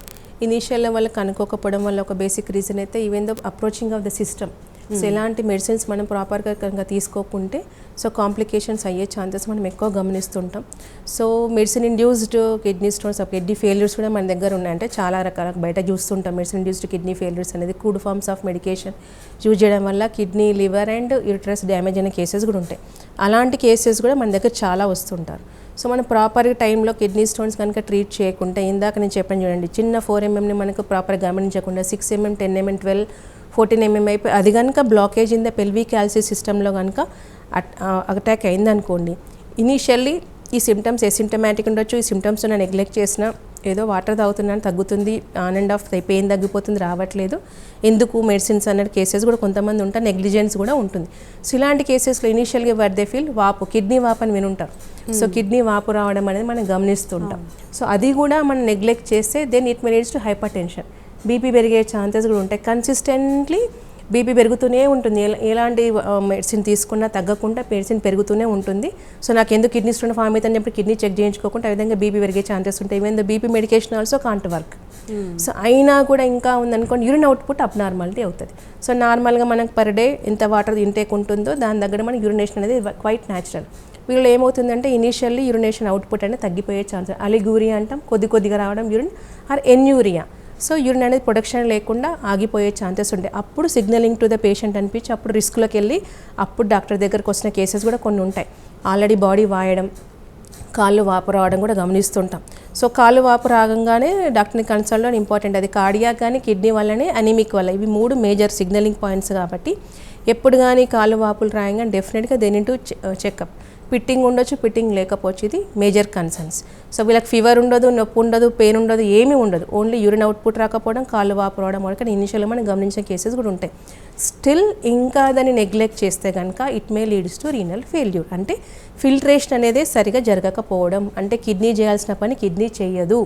ఇనీషియల్లో వాళ్ళు కనుక్కోకపోవడం వల్ల ఒక బేసిక్ రీజన్ అయితే even though approaching of the system. So ఎలాంటి మెడిసిన్స్ మనం ప్రాపర్గా కనుక తీసుకోకుంటే సో కాంప్లికేషన్స్ అయ్యే ఛాన్సెస్ మనం ఎక్కువ గమనిస్తుంటాం. So medicine induced kidney stones, kidney failures కూడా మన దగ్గర ఉన్నాయంటే చాలా రకాల బయట చూస్తుంటాం. మెడిసిన్ ఇండ్యూస్డ్ కిడ్నీ ఫెయిల్యూర్స్ అనేది crude forms of medication use చేయడం వల్ల kidney, liver and uterus damage అయిన కేసెస్ కూడా ఉంటాయి. అలాంటి కేసెస్ కూడా మన దగ్గర చాలా వస్తుంటారు. సో మనం ప్రాపర్గా టైంలో కిడ్నీ స్టోన్స్ కనుక ట్రీట్ చేయకుంటే, ఇందాక నేను చెప్పాను చూడండి, చిన్న 4 mmని మనకు ప్రాపర్గా గమనించకుండా 6 mm, 10 mm, 12, 14 mm అయిపోయి అది కనుక బ్లాకేజ్ ఇన్ ద పెల్విక్ క్యాల్సీ సిస్టంలో కనుక అటాక్ అయిందనుకోండి, ఇనీషియల్లీ ఈ సిమ్టమ్స్ ఎసిమ్టమాటిక్ ఉండొచ్చు. ఈ సిమ్టమ్స్ నేను నెగ్లెక్ట్ చేసిన, ఏదో వాటర్ తాగుతున్నాను తగ్గుతుంది, ఆన్ అండ్ ఆఫ్ పెయిన్ తగ్గిపోతుంది, రావట్లేదు, ఎందుకు మెడిసిన్స్ అన్నట్టు కేసెస్ కూడా కొంతమంది ఉంటారు. నెగ్లిజెన్స్ కూడా ఉంటుంది. సో ఇలాంటి కేసెస్లో ఇనీషియల్గా వర్ దే ఫీల్ వాపు, కిడ్నీ వాపు అని వినుంటారు. సో కిడ్నీ వాపు రావడం అనేది మనం గమనిస్తుంటాం. సో అది కూడా మనం నెగ్లెక్ట్ చేస్తే then it may leads to hypertension, BP పెరిగే ఛాన్సెస్ కూడా ఉంటాయి. కన్సిస్టెంట్లీ బీపీ పెరుగుతూనే ఉంటుంది. ఎలాంటి మెడిసిన్ తీసుకున్నా తగ్గకుండా మెడిసిన్ పెరుగుతూనే ఉంటుంది. సో నాకు ఎందుకు కిడ్నీ స్టోన్ ఫామ్ అవుతుందని చెప్పి కిడ్నీ చెక్ చేయించుకోకుండా ఆ విధంగా బీపీ పెరిగే ఛాన్సెస్ ఉంటాయి. Even the BP medication also can't work. So అయినా కూడా ఇంకా ఉందనుకోండి, యూరిన్ అవుట్పుట్ అబ్నార్మాలిటీ అవుతుంది. సో నార్మల్గా మనకు పర్ డే ఎంత వాటర్ ఇంటేక్ ఉంటుందో దాని దగ్గర మనకి యూరినేషన్ అనేది క్వైట్ న్యాచురల్. వీళ్ళు ఏమవుతుందంటే ఇనీషియల్లీ యూరినేషన్ అవుట్పుట్ అనేది తగ్గిపోయే ఛాన్సెస్, అలిగూరియా అంటాం, కొద్దిగా రావడం యూరిన్, ఆర్ ఎన్యూరియా. సో యూరిన్ అనేది ప్రొడక్షన్ లేకుండా ఆగిపోయే ఛాన్సెస్ ఉంటాయి. అప్పుడు సిగ్నలింగ్ టు ద పేషెంట్ అనిపించి అప్పుడు రిస్క్లోకి వెళ్ళి అప్పుడు డాక్టర్ దగ్గరకు వచ్చిన కేసెస్ కూడా కొన్ని ఉంటాయి. ఆల్రెడీ బాడీ వాయడం, కాళ్ళు వాపు రావడం కూడా గమనిస్తుంటాం. సో కాళ్ళు వాపు రాగానే డాక్టర్ని కన్సల్ట్ అని ఇంపార్టెంట్. అది కార్డియాక్ కానీ, కిడ్నీ వల్లనే, అనీమిక్ వల్ల, ఇవి 3 మేజర్ సిగ్నలింగ్ పాయింట్స్. కాబట్టి ఎప్పుడు కానీ కాళ్ళు వాపులు రాయంగానే డెఫినెట్గా they need to checkup. Pitting ఉండొచ్చు, పిట్టింగ్ లేకపోవచ్చు, ఇది మేజర్ కన్సర్న్స్. సో వీళ్ళకి ఫీవర్ ఉండదు, నొప్పి ఉండదు, పెయిన్ ఉండదు, ఏమీ ఉండదు, ఓన్లీ యూరిన్ అవుట్పుట్ రాకపోవడం, కాళ్ళు వాపు రావడం వరకు ఇనిషియల్గా మనం గమనించిన కేసెస్ కూడా ఉంటాయి. స్టిల్ ఇంకా దాన్ని నెగ్లెక్ట్ చేస్తే కనుక it may leads to renal failure. అంటే ఫిల్ట్రేషన్ అనేది సరిగా జరగకపోవడం, అంటే కిడ్నీ చేయాల్సిన పని కిడ్నీ చేయదు.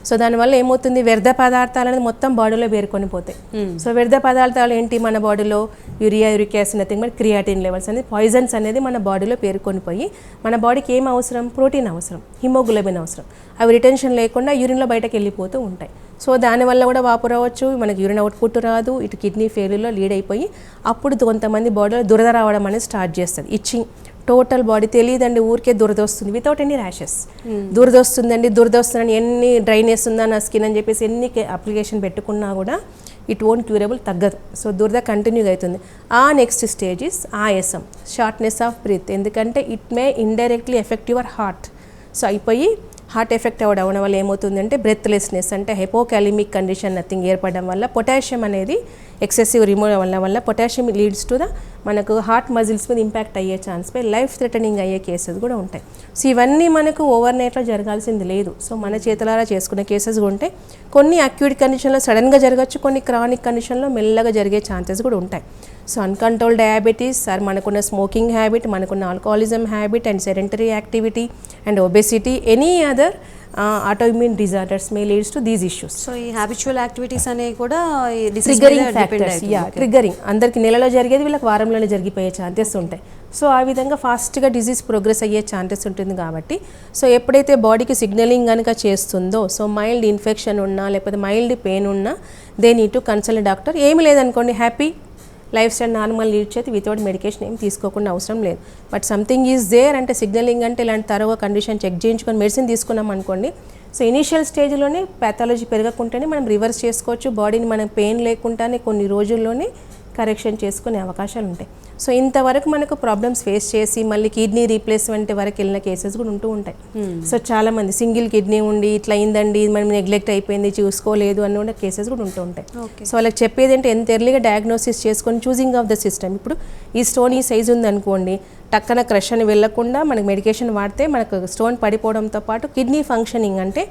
సో దానివల్ల ఏమవుతుంది, వ్యర్థ పదార్థాలు అనేది మొత్తం బాడీలో పేరుకొని పోతాయి. సో వ్యర్థ పదార్థాలు ఏంటి, మన బాడీలో urea, uric acid, nothing but creatine levels అనేది, పాయిజన్స్ అనేది మన బాడీలో పేరుకొని పోయి మన బాడీకి ఏం అవసరం, ప్రోటీన్ అవసరం, హిమోగ్లోబిన్ అవసరం. అవి రిటెన్షన్ లేకుండా యూరిన్లో బయటకు వెళ్ళిపోతూ ఉంటాయి. సో దానివల్ల కూడా వాపు రావచ్చు, మనకి యూరిన్ అవుట్పుట్ రాదు, ఇటు కిడ్నీ ఫెయిల్యూర్లో లీడ్ అయిపోయి అప్పుడు కొంతమంది బాడీలో దురద రావడం అనేది స్టార్ట్ చేస్తుంది. ఇచ్చింగ్, టోటల్ బాడీ తెలియదండి, ఊరికే దురద వస్తుంది వితౌట్ ఎనీ ర్యాషెస్. దురద వస్తుందండి, దురద వస్తుందని ఎన్ని డ్రైనెస్ ఉందా నా స్కిన్ అని చెప్పేసి ఎన్ని అప్లికేషన్ పెట్టుకున్నా కూడా ఇట్ ఓన్ క్యూరబుల్, తగ్గదు. సో దురద కంటిన్యూగా అవుతుంది. ఆ నెక్స్ట్ స్టేజ్ ఇస్ ఆయాసం, షార్ట్నెస్ ఆఫ్ బ్రీత్. ఎందుకంటే it may indirectly effect your heart. So అయిపోయి హార్ట్ ఎఫెక్ట్ అవ్వడం వల్ల ఏమవుతుందంటే బ్రెత్లెస్నెస్, అంటే హైపోకాలిమిక్ కండిషన్ నథింగ్ ఏర్పడడం వల్ల పొటాషియం అనేది ఎక్సెసివ్ రిమూవ్ వల్ల పొటాషియం లీడ్స్ టు ద మనకు హార్ట్ మజిల్స్ మీద ఇంపాక్ట్ అయ్యే ఛాన్స్ పై లైఫ్ థ్రెటనింగ్ అయ్యే కేసెస్ కూడా ఉంటాయి. సో ఇవన్నీ మనకు ఓవర్ నైట్లో జరగాల్సింది లేదు. సో మన చేతులారా చేసుకునే కేసెస్ కూడా ఉంటాయి. కొన్ని అక్యూట్ కండిషన్లో సడన్గా జరగచ్చు, కొన్ని క్రానిక్ కండిషన్లో మెల్లగా జరిగే ఛాన్సెస్ కూడా ఉంటాయి. సో అన్కంట్రోల్ డయాబెటీస్, సార్ మనకున్న స్మోకింగ్ హ్యాబిట్, మనకున్న alcoholism habit and sedentary activity and obesity, any other autoimmune disorders May leads to these issues. So ఈ హ్యాబిచువల్ యాక్టివిటీస్ అనేవి కూడా ట్రిగ్గరింగ్ ఫ్యాక్టర్స్. ట్రిగ్గరింగ్ అందరికి నెలలో జరిగేది వీళ్ళకి వారంలోనే జరిగిపోయే ఛాన్సెస్ ఉంటాయి. సో ఆ విధంగా ఫాస్ట్గా డిజీజ్ ప్రోగ్రెస్ అయ్యే ఛాన్సెస్ ఉంటుంది. కాబట్టి సో ఎప్పుడైతే బాడీకి సిగ్నలింగ్ కనుక చేస్తుందో, సో మైల్డ్ ఇన్ఫెక్షన్ ఉన్నా లేకపోతే మైల్డ్ పెయిన్ ఉన్నా they need to consult doctor. ఏమి లేదనుకోండి, happy life style normal lead చేతి వితౌట్ మెడికేషన్ ఏం తీసుకోకుండా అవసరం లేదు. బట్ సంథింగ్ ఈజ్ దేర్ అంటే సిగ్నలింగ్ అంటే ఇలాంటి తరువ కండిషన్ చెక్ చేయించుకొని మెడిసిన్ తీసుకున్నాం అనుకోండి, సో ఇనీషియల్ స్టేజ్లోనే ప్యాథాలజీ పెరగకుండానే మనం రివర్స్ చేసుకోవచ్చు. బాడీని మనం పెయిన్ లేకుండానే కొన్ని రోజుల్లోనే కరెక్షన్ చేసుకునే అవకాశాలు ఉంటాయి. సో ఇంతవరకు మనకు ప్రాబ్లమ్స్ ఫేస్ చేసి మళ్ళీ కిడ్నీ రీప్లేస్మెంట్ వరకు వెళ్ళిన కేసెస్ కూడా ఉంటూ ఉంటాయి. సో చాలామంది సింగిల్ కిడ్నీ ఉండి ఇట్లా అయిందండి, మనం నెగ్లెక్ట్ అయిపోయింది, చూసుకోలేదు అని కూడా కేసెస్ కూడా ఉంటూ ఉంటాయి. సో వాళ్ళకి చెప్పేది అంటే ఎంత ఎర్లీగా డయాగ్నోసిస్ చేసుకొని చూసింగ్ ఆఫ్ ద సిస్టమ్. ఇప్పుడు ఈ స్టోన్ ఈ సైజు ఉందనుకోండి, టక్కన క్రష్ అని వెళ్ళకుండా మనకు మెడికేషన్ వాడితే మనకు స్టోన్ పడిపోవడంతో పాటు కిడ్నీ ఫంక్షనింగ్ అంటే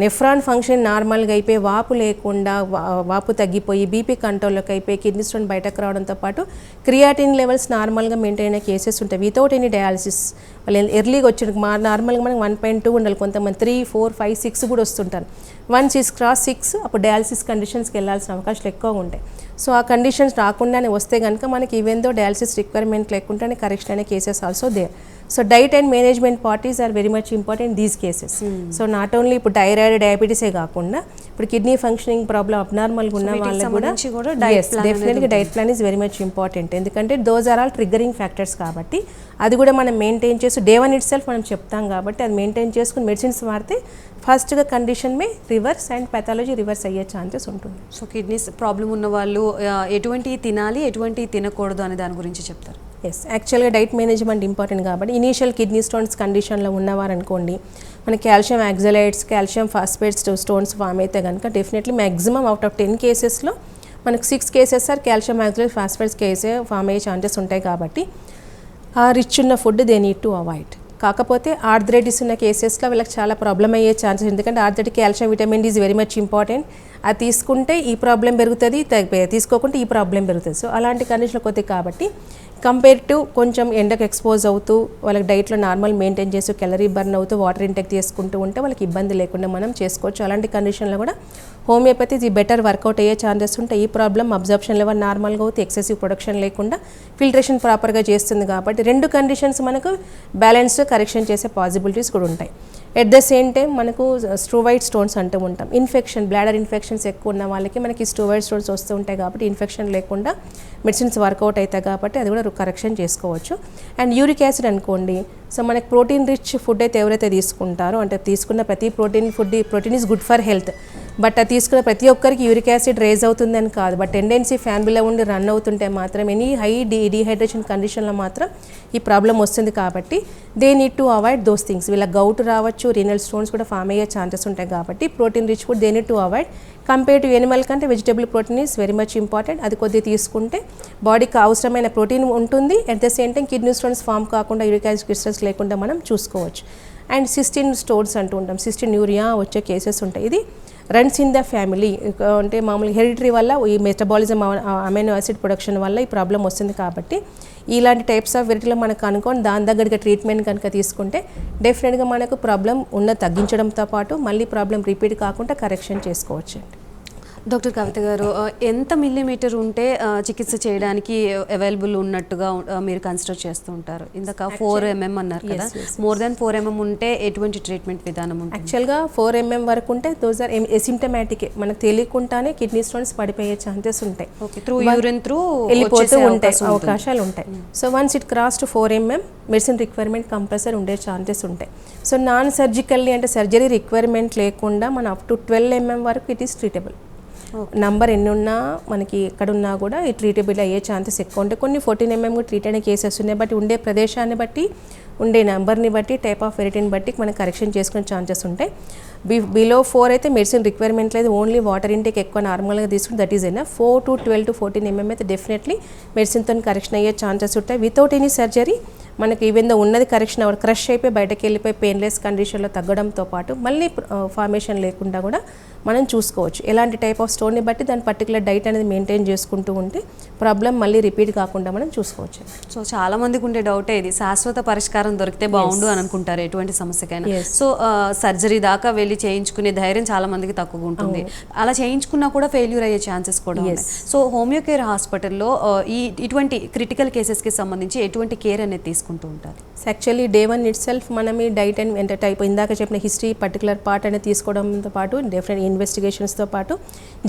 నెఫ్రాన్ ఫంక్షన్ నార్మల్గా అయిపోయి వాపు లేకుండా వాపు తగ్గిపోయి బీపీ కంట్రోల్లోకి అయిపోయి కిడ్నీ స్టోన్ బయటకు రావడంతో పాటు క్రియాటిన్ లెవెల్స్ నార్మల్గా మెయింటైన్ అయిన కేసెస్ ఉంటాయి వితౌట్ ఎనీ డయాలసిస్. వాళ్ళు ఎర్లీగా వచ్చి నార్మల్గా మనకి 1.2 ఉండాలి, కొంతమంది 3, 4, 5, 6 కూడా వస్తుంటారు. 1 6 క్రాస్ 6 అప్పుడు డయాలసిస్ కండిషన్స్కి వెళ్ళాల్సిన అవకాశాలు ఎక్కువ ఉంటాయి. సో ఆ కండిషన్స్ రాకుండానే వస్తే కనుక మనకి ఈవెన్ దో డయాలసిస్ రిక్వైర్మెంట్ లేకుండానే కరెక్షన్ అనే cases also there. So diet and management parties are very much important these cases. So not only ఇప్పుడు థైరాయిడ్ డయాబెటీసే కాకుండా ఇప్పుడు కిడ్నీ ఫంక్షనింగ్ ప్రాబ్లం అబ్నార్మల్గా ఉన్న వాళ్ళకి కూడా డెఫినెట్గా diet plan is very much important. ఎందుకంటే those are all triggering factors కాబట్టి అది కూడా మనం మెయింటైన్ చేసి డే వన్ ఇట్ సెల్ఫ్ మనం చెప్తాం కాబట్టి అది మెయింటైన్ చేసుకుని మెడిసిన్స్ వాడితే ఫాస్ట్గా condition May reverse and pathology reverse అయ్యే ఛాన్సెస్ ఉంటుంది. సో కిడ్నీస్ ప్రాబ్లం ఉన్న వాళ్ళు ఎటువంటి తినాలి, ఎటువంటి తినకూడదు అనే దాని గురించి చెప్తారు. ఎస్, యాక్చువల్గా డైట్ మేనేజ్మెంట్ ఇంపార్టెంట్ కాబట్టి ఇనీషియల్ కిడ్నీ స్టోన్స్ కండిషన్లో ఉన్నవారు అనుకోండి, మనకి calcium oxalates, calcium phosphates stones form అయితే కనుక డెఫినెట్లీ మ్యాక్సిమం అవుట్ ఆఫ్ 10 కేసెస్లో మనకు 6 కేసెస్ సార్ కాల్షియం ఆక్సలైడ్ ఫాస్ఫేట్స్ కేసే ఫామ్ అయ్యే ఛాన్సెస్ ఉంటాయి. కాబట్టి ఆ రిచ్ ఉన్న food they need to avoid. కాకపోతే ఆర్థరైటిస్ ఉన్న కేసెస్లో వీళ్ళకి చాలా ప్రాబ్లం అయ్యే ఛాన్సెస్, ఎందుకంటే arthritic calcium vitamin is very much important. అది తీసుకుంటే ఈ ప్రాబ్లం పెరుగుతుంది, తీసుకోకుంటే ఈ ప్రాబ్లం పెరుగుతుంది. సో అలాంటి కండిషన్లో కొద్ది కాబట్టి కంపేర్ టు కొంచెం ఎండకు ఎక్స్పోజ్ అవుతూ వాళ్ళకి డైట్లో నార్మల్ మెయింటైన్ చేస్తూ క్యాలరీ బర్న్ అవుతూ వాటర్ ఇంటెక్ తీసుకుంటూ ఉంటే వాళ్ళకి ఇబ్బంది లేకుండా మనం చేసుకోవచ్చు. అలాంటి కండిషన్లో కూడా హోమియోపతి ఇది బెటర్ వర్కౌట్ అయ్యే ఛాన్సెస్ ఉంటాయి. ఈ ప్రాబ్లం అబ్జర్ప్షన్ లెవెల్ నార్మల్గా అవుతుంది, ఎక్సెసివ్ ప్రొడక్షన్ లేకుండా ఫిల్ట్రేషన్ ప్రాపర్గా చేస్తుంది. కాబట్టి 2 కండిషన్స్ మనకు బ్యాలెన్స్డ్ కరెక్షన్ చేసే పాసిబిలిటీస్ కూడా ఉంటాయి. ఎట్ ద సేమ్ టైం మనకు స్ట్రోవైడ్ స్టోన్స్ అంటూ ఉంటాం. ఇన్ఫెక్షన్, బ్లాడర్ ఇన్ఫెక్షన్స్ ఎక్కువ ఉన్న వాళ్ళకి మనకి స్ట్రోవైడ్ స్టోన్స్ వస్తూ ఉంటాయి కాబట్టి ఇన్ఫెక్షన్ లేకుండా మెడిసిన్స్ వర్కౌట్ అవుతాయి కాబట్టి అది కూడా కరెక్షన్ చేసుకోవచ్చు. అండ్ యూరిక్ యాసిడ్ అనుకోండి, సో మనకి ప్రోటీన్ రిచ్ ఫుడ్ అయితే ఎవరైతే తీసుకుంటారో, అంటే తీసుకున్న ప్రతి protein is good for health, but అది తీసుకున్న ప్రతి ఒక్కరికి యూరిక్ యాసిడ్ రేజ్ అవుతుందని కాదు, బట్ టెండెన్సీ ఫ్యామిలీలో ఉండి రన్ అవుతుంటే మాత్రం ఎనీ హై డీహైడ్రేషన్ కండిషన్లో మాత్రం ఈ ప్రాబ్లం వస్తుంది. కాబట్టి they need to avoid those things. వీళ్ళ గౌట్ రావచ్చు, రీనల్ స్టోన్స్ కూడా ఫామ్ అయ్యే ఛాన్సెస్ ఉంటాయి. కాబట్టి protein rich food they need to avoid. Compare to animal కంటే vegetable protein is very much important. అది కొద్దిగా తీసుకుంటే బాడీకి అవసరమైన ప్రోటీన్ ఉంటుంది. At the same time kidney stones form కాకుండా యూరిక్ యాసిడ్ క్రిస్టల్స్ లేకుండా మనం చూసుకోవచ్చు. అండ్ సిస్టిన్ స్టోన్స్ అంటూ ఉంటాం, సిస్టిన్ యూరియా వచ్చే కేసెస్ ఉంటాయి. ఇది రన్స్ ఇన్ ద ఫ్యామిలీ, అంటే మామూలుగా హెరిటరీ వల్ల ఈ మెటబాలిజం అమైనో యాసిడ్ ప్రొడక్షన్ వల్ల ఈ ప్రాబ్లం వస్తుంది. కాబట్టి ఇలాంటి టైప్స్ ఆఫ్ వెరైటీలో మనకు అనుకోని దాని దగ్గరగా ట్రీట్మెంట్ కనుక తీసుకుంటే డెఫినెట్గా మనకు ప్రాబ్లం తగ్గించడంతో పాటు మళ్ళీ ప్రాబ్లం రిపీట్ కాకుండా కరెక్షన్ చేసుకోవచ్చు. డాక్టర్ కవిత గారు, ఎంత మిల్లీమీటర్ ఉంటే చికిత్స చేయడానికి అవైలబుల్ ఉన్నట్టుగా మీరు కన్సిడర్ చేస్తూ ఉంటారు? ఇందాక 4 mm అన్నారు కదా, మోర్ దాన్ 4 mm ఉంటే ఎటువంటి ట్రీట్మెంట్ విధానం ఉంటుంది? యాక్చువల్గా 4 mm వరకు ఉంటే దోస్ ఆర్ ఎసిమ్టమాటిక్, మనకు తెలియకుండానే కిడ్నీ స్టోన్స్ పడిపోయే ఛాన్సెస్ ఉంటాయి. త్రూ యూరిన్ త్రూ వెళ్ళిపోతూ ఉంటాయి, అవకాశాలు ఉంటాయి. So once it cross to 4 mm medicine requirement compulsory ఉండే ఛాన్సెస్ ఉంటాయి. సో నాన్ సర్జికల్లీ అంటే సర్జరీ రిక్వైర్మెంట్ లేకుండా మన అప్ టు 12 mm వరకు ఇట్ ఈస్ ట్రీటబుల్. నంబర్ ఎన్ని ఉన్నా మనకి ఎక్కడున్నా కూడా ఈ ట్రీటబుల్ అయ్యే ఛాన్సెస్ ఎక్కువ ఉంటాయి. కొన్ని 14 mm కూడా ట్రీట్ అయిన కేసెస్ ఉన్నాయి. బట్ ఉండే ప్రదేశాన్ని బట్టి, ఉండే నెంబర్ని బట్టి, టైప్ ఆఫ్ వెరైటీని బట్టి మనం కరెక్షన్ చేసుకునే ఛాన్సెస్ ఉంటాయి. బిలో 4 అయితే మెడిసిన్ రిక్వైర్మెంట్ లేదు, ఓన్లీ వాటర్ ఇంటేక్ ఎక్కువ నార్మల్గా తీసుకుంటే that is enough. 4 to 12 to 14 mm అయితే డెఫినెట్లీ మెడిసిన్తో కరెక్షన్ అయ్యే ఛాన్సెస్ ఉంటాయి. వితౌట్ ఎనీ సర్జరీ మనకి ఈవెన్ ఉన్నది కరెక్షన్ అవ్వడం, క్రష్ అయిపోయి బయటకు వెళ్ళిపోయి పెయిన్లెస్ కండిషన్లో తగ్గడంతో పాటు మళ్ళీ ఫార్మేషన్ లేకుండా కూడా మనం చూసుకోవచ్చు. ఎలాంటి టైప్ ఆఫ్ స్టోన్ని బట్టి దాని పర్టికులర్ డైట్ అనేది మెయింటైన్ చేసుకుంటూ ఉంటే ప్రాబ్లం మళ్ళీ రిపీట్ కాకుండా మనం చూసుకోవచ్చు. సో చాలా మందికి ఉండే డౌటే ఇది, శాశ్వత పరిష్కారం దొరికితే బాగుండు అని అనుకుంటారు ఎటువంటి సమస్యకైనా. సో సర్జరీ దాకా వెళ్ళి చేయించుకునే ధైర్యం చాలా మందికి తక్కువగా ఉంటుంది. అలా చేయించుకున్నా కూడా ఫెయిల్యూర్ అయ్యే ఛాన్సెస్ కూడా ఉన్నాయి. సో హోమియో కేర్ హాస్పిటల్లో ఇటువంటి క్రిటికల్ కేసెస్కి సంబంధించి ఎటువంటి కేర్ అనేది తీసుకుంటూ ఉంటారు? Actually day one it self మనం ఈ డైట్ అండ్ టైప్ ఇందాక చెప్పిన హిస్టరీ పర్టికులర్ పార్ట్ అనేది తీసుకోవడంతో పాటు డెఫినెట్ ఇన్వెస్టిగేషన్స్తో పాటు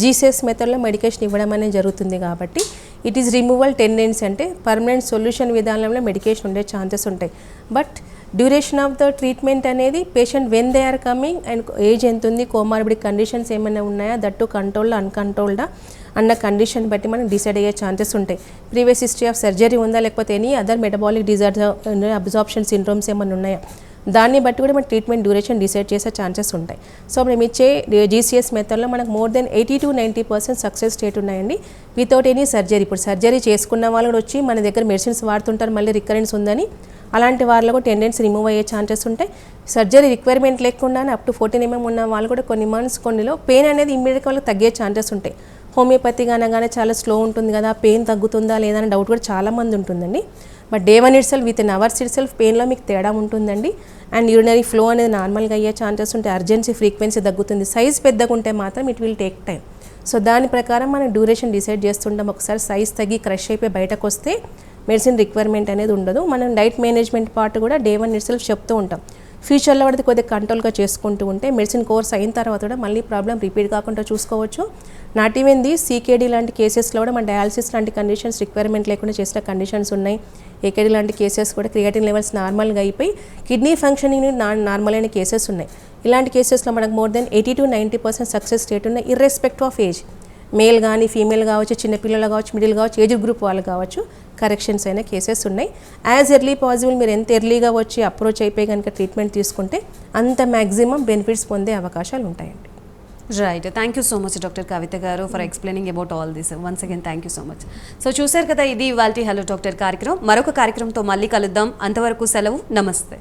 జీసీఎస్ మెథడ్లో మెడికేషన్ ఇవ్వడం అనేది జరుగుతుంది. కాబట్టి ఇట్ ఈస్ రిమూవల్ టెండెన్సీ, అంటే పర్మనెంట్ సొల్యూషన్ విధానంలో మెడికేషన్ ఉండే ఛాన్సెస్ ఉంటాయి. But duration of the treatment అనేది patient when they are coming and age ఎంత ఉంది, కోమార్బిడ్ కండిషన్స్ ఏమైనా ఉన్నాయా, దట్టు కంట్రోల్డా అన్కంట్రోల్డా అన్న కండిషన్ బట్టి మనం డిసైడ్ అయ్యే ఛాన్సెస్ ఉంటాయి. ప్రీవియస్ హిస్టరీ ఆఫ్ సర్జరీ ఉందా, లేకపోతే any other metabolic disorder absorption syndromes ఏమైనా ఉన్నాయా, దాన్ని బట్టి కూడా మన ట్రీట్మెంట్ డ్యూరేషన్ డిసైడ్ చేసే ఛాన్సెస్ ఉంటాయి. సో మేము ఇచ్చే జీసీఎస్ మెథడ్లో మనకు more than 80 to 90% success rate ఉన్నాయండి వితౌట్ ఎనీ సర్జరీ. ఇప్పుడు సర్జరీ చేసుకున్న వాళ్ళు కూడా వచ్చి మన దగ్గర మెడిసిన్స్ వాడుతుంటారు, మళ్ళీ రికరెన్స్ ఉందని, అలాంటి వాళ్ళకు టెండెన్సీ రిమూవ్ అయ్యే ఛాన్సెస్ ఉంటాయి. సర్జరీ రిక్వైర్మెంట్ లేకుండానే అప్ టు 14 mm ఉన్న వాళ్ళు కూడా కొన్ని మంత్స్ కొన్నిలో పెయిన్ అనేది ఇమ్మీడియట్గా వాళ్ళకి తగ్గే ఛాన్సెస్ ఉంటాయి. హోమియోపతిగా అనగానే చాలా స్లో ఉంటుంది కదా, పెయిన్ తగ్గుతుందా లేదా అని డౌట్ కూడా చాలామంది ఉంటుందండి. But day one itself within hours itself పెయిన్లో మీకు తేడా ఉంటుందండి. అండ్ యూరినరీ ఫ్లో అనేది నార్మల్గా అయ్యే ఛాన్సెస్ ఉంటాయి, అర్జెన్సీ ఫ్రీక్వెన్సీ తగ్గుతుంది. సైజ్ పెద్దగా ఉంటే మాత్రం it will take time. So దాని ప్రకారం మనం డ్యూరేషన్ డిసైడ్ చేస్తుంటాం. ఒకసారి సైజ్ తగ్గి క్రష్ అయిపోయి బయటకు వస్తే మెడిసిన్ రిక్వైర్మెంట్ అనేది ఉండదు. మనం డైట్ మేనేజ్మెంట్ పార్ట్ కూడా డే 1 ఇట్సెల్ఫ్ చెప్తూ ఉంటాం. ఫ్యూచర్లో కూడా కొద్దిగా కంట్రోల్గా చేసుకుంటూ ఉంటే మెడిసిన్ కోర్స్ అయిన తర్వాత కూడా మళ్ళీ ప్రాబ్లం రిపీట్ కాకుండా చూసుకోవచ్చు. నాట్ ఈవెన్ ది CKD లాంటి కేసెస్లో కూడా మన డయాలసిస్ లాంటి కండిషన్స్ రిక్వైర్మెంట్ లేకుండా చేసిన కండిషన్స్ ఉన్నాయి. AKD లాంటి కేసెస్ కూడా క్రియేటిన్ లెవెల్స్ నార్మల్గా అయిపోయి కిడ్నీ ఫంక్షనింగ్ నార్మల్ అయిన కేసెస్ ఉన్నాయి. ఇలాంటి కేసెస్లో మనకు more than 80 to 90% success rate ఉన్నాయి, ఇర్రెస్పెక్టివ్ ఆఫ్ ఏజ్. మేల్ కానీ ఫీమేల్ కావచ్చు, చిన్నపిల్లలు కావచ్చు, మిడిల్ కావచ్చు, ఏజ్ గ్రూప్ వాళ్ళు కావచ్చు, కరెక్షన్స్ అయిన కేసెస్ ఉన్నాయి. యాజ్ ఎర్లీ పాసిబుల్ మీరు ఎంత ఎర్లీగా వచ్చి అప్రోచ్ అయిపోయి కనుక ట్రీట్మెంట్ తీసుకుంటే అంత మ్యాక్సిమం బెనిఫిట్స్ పొందే అవకాశాలు ఉంటాయండి. Right, thank you so much doctor Kavitha గారు for explaining about all this. Once again thank you so much. So చూశారు కదా, ఇది ఇవాల్టి హలో డాక్టర్ కార్యక్రమం. మరొక కార్యక్రమంతో మళ్ళీ కలుద్దాం. అంతవరకు సెలవు, నమస్తే.